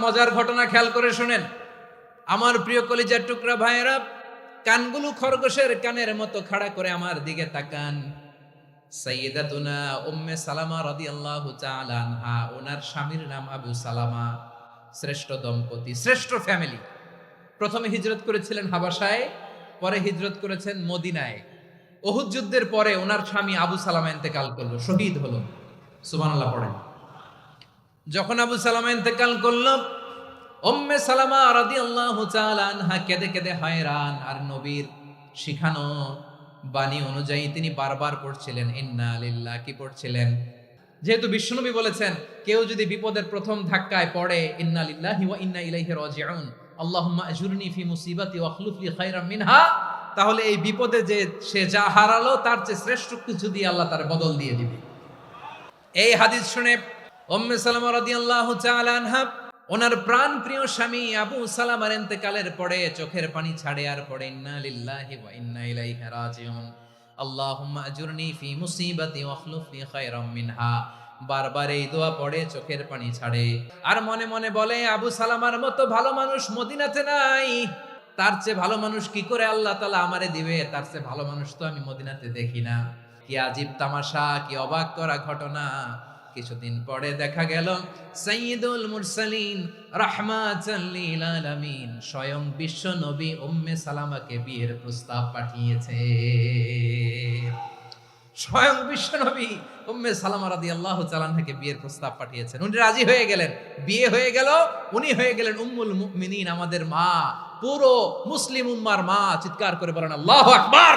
মজার ঘটনা খেয়াল করে শুনেন। আমার প্রিয় কলিজার টুকরা ভাইয়েরা, কানগুলো খরগোশের কানের মতো খাড়া করে আমার দিকে তাকান। সাইয়্যিদাতুনা উম্মে সালামা রাদিয়াল্লাহু তাআলা আনহা, ওনার স্বামীর নাম আবু সালামা। শ্রেষ্ঠ দম্পতি, শ্রেষ্ঠ ফ্যামিলি। প্রথমে হিজরত করেছিলেন হাবাসায়, পরে হিজরত করেছেন মদিনায়। উহুদ যুদ্ধের পরে ওনার স্বামী আবু সালামা ইন্তেকাল করলো, শহীদ হলো। সুবহানাল্লাহ পড়েন। যখন আবু সালামা ইন্তেকাল করলো, উম্মে সালামা রাদিয়াল্লাহু তাআলা আনহা কেঁদে কেঁদে হয়রান। আর নবীর শিখানো বাণী অনুযায়ী তিনি বারবার পড়ছিলেন ইন্না লিল্লাহ। কি পড়ছিলেন? যেহেতু বিশ্বনবী বলেছেন, কেউ যদি বিপদের প্রথম ধাক্কায় পড়ে ইন্না লিল্লাহি ওয়া ইন্না ইলাইহি রাজিউন, আল্লাহুম্মা আজুরনি ফি মুসিবাতি ওয়া আখলুফ লি খায়রাম মিনহা, তাহলে এই বিপদে যে সে যা হারালো তার চেয়ে শ্রেষ্ঠ কিছু দিয়ে আল্লাহ তার বদল দিয়ে দিবে। এই হাদিস শুনে উম্মে সালামা রাদিয়াল্লাহু তাআলা আনহা ওনার প্রাণ প্রিয় স্বামী আবু সালামার ইন্তেকালের পরে চোখের পানি ছাড়ে আর পড়ে ইন্না লিল্লাহি ওয়া ইন্না ইলাইহি রাজিউন, আল্লাহুম্মা আজুরনি ফি মুসিবাতি ওয়া আখলুফ লি খায়রাম মিনহা। বারবার এই দোয়া পড়ে চোখের পানি ছাড়ে আর মনে মনে বলে, আবু সালামার মতো ভালো মানুষ মদিনাতে নাই। তার চেয়ে ভালো মানুষ কি করে আল্লাহ তাআলা আমারে দিবে? তার চেয়ে ভালো মানুষ তো আমি মদিনাতে দেখি না। কি আজীব তামাশা, কি অবাক করা ঘটনা। কিছুদিন পরে দেখা গেল সাইয়্যিদুল মুরসালিন রাহমাতাল লিল আলামিন স্বয়ং বিশ্ব নবী উম্মে সালামাকে বিয়ের প্রস্তাব পাঠিয়েছে। স্বয়ং বিশ্ব নবী উম্মে সালামা রাদিয়াল্লাহু তাআলা আনহাকে বিয়ের প্রস্তাব পাঠিয়েছেন। উনি রাজি হয়ে গেলেন, বিয়ে হয়ে গেল। উনি হয়ে গেলেন উম্মুল মুমিনিন, আমাদের মা, পুরো মুসলিম উম্মার মা। চিৎকার করে বলেন আল্লাহু আকবার।